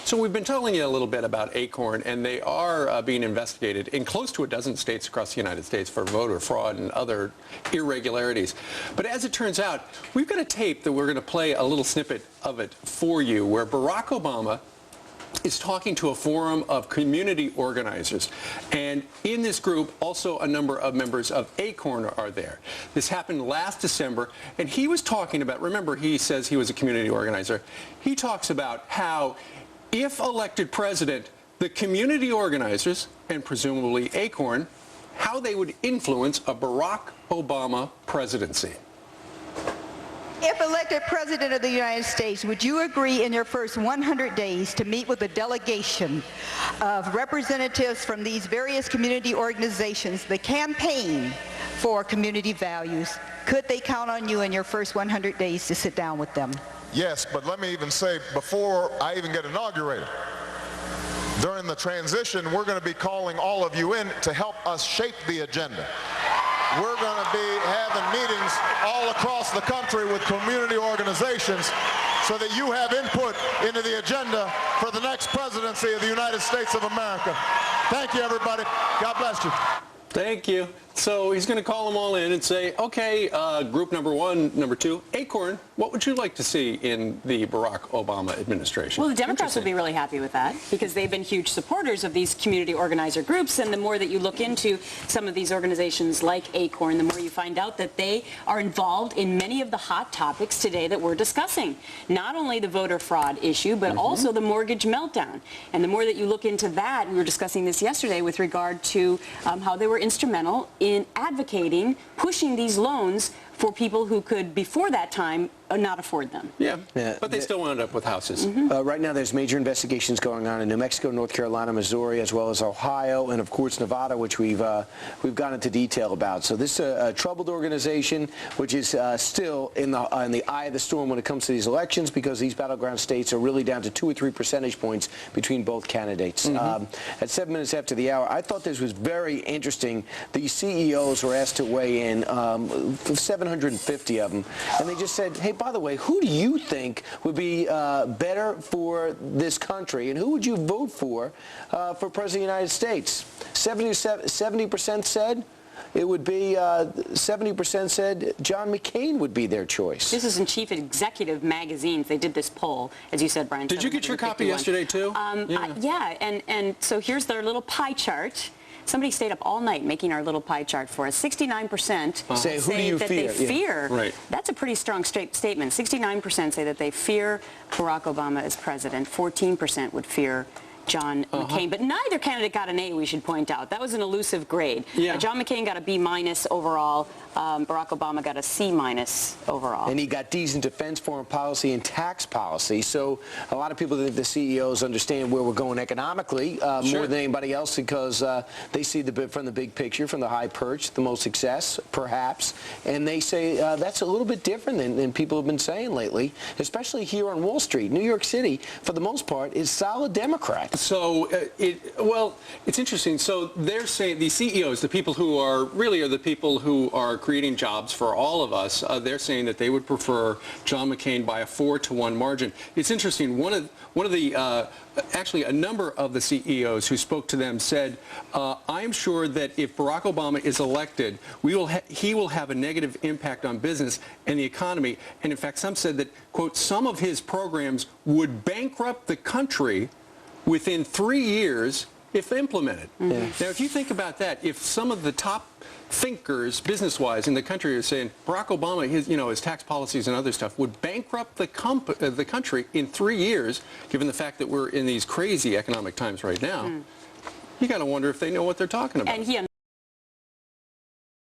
So we've been telling you a little bit about Acorn, and they are being investigated in close to a dozen states across the United States for voter fraud and other irregularities. But as it turns out, we've got a tape that we're going to play a little snippet of it for you, where Barack Obama is talking to a forum of community organizers. And in this group, also a number of members of Acorn are there. This happened last December, and he was talking about, remember, he says he was a community organizer. He talks about how, if elected president, the community organizers, and presumably Acorn, how they would influence a Barack Obama presidency. If elected President of the United States, would you agree in your first 100 days to meet with a delegation of representatives from these various community organizations, the campaign for community values? Could they count on you in your first 100 days to sit down with them? Yes, but let me even say, before I even get inaugurated, during the transition, we're going to be calling all of you in to help us shape the agenda. We're going to be having meetings all across the country with community organizations so that you have input into the agenda for the next presidency of the United States of America. Thank you, everybody. God bless you. Thank you. So he's going to call them all in and say, okay, group number one, number two, Acorn, what would you like to see in the Barack Obama administration? Well, the Democrats will be really happy with that because they've been huge supporters of these community organizer groups, and the more that you look into some of these organizations like Acorn, the more you find out that they are involved in many of the hot topics today that we're discussing. Not only the voter fraud issue, but also the mortgage meltdown. And the more that you look into that, we were discussing this yesterday with regard to how they were instrumental in advocating, pushing these loans for people who could, before that time, not afford them. Yeah, but they still wound up with houses. Right now, there's major investigations going on in New Mexico, North Carolina, Missouri, as well as Ohio, and of course Nevada, which we've gone into detail about. So this is a troubled organization, which is still in the eye of the storm when it comes to these elections, because these battleground states are really down to 2 or 3 percentage points between both candidates. At 7 minutes after the hour, I thought this was very interesting. These CEOs were asked to weigh in, 750 of them, and they just said, hey, by the way, who do you think would be better for this country, and who would you vote for President of the United States? 70% said it would be, 70% said John McCain would be their choice. This is in Chief Executive magazines. They did this poll, as you said, Brian. Did you get your copy yesterday, too? Yeah, and so here's their little pie chart. Somebody stayed up all night making our little pie chart for us. 69% say that they fear. Right. That's a pretty strong statement. 69% say that they fear Barack Obama as president. 14% would fear John McCain. But neither candidate got an A, we should point out. That was an elusive grade. John McCain got a B- overall. Barack Obama got a C- overall. And he got D's in defense, foreign policy, and tax policy. So a lot of people think the CEOs understand where we're going economically more than anybody else, because they see from the big picture, from the high perch, the most success, perhaps. And they say that's a little bit different than people have been saying lately, especially here on Wall Street. New York City, for the most part, is solid Democrat. So, it's interesting. So they're saying, the CEOs, the people who are the people who are creating jobs for all of us, they're saying that they would prefer John McCain by a 4-to-1 margin. It's interesting. One of the actually, a number of the CEOs who spoke to them said, I am sure that if Barack Obama is elected, he will have a negative impact on business and the economy. And in fact, some said that, quote, some of his programs would bankrupt the country within 3 years if implemented. Now, if you think about that, if some of the top thinkers, business-wise, in the country are saying Barack Obama, his tax policies and other stuff would bankrupt the country in 3 years, given the fact that we're in these crazy economic times right now, you got to wonder if they know what they're talking about. And he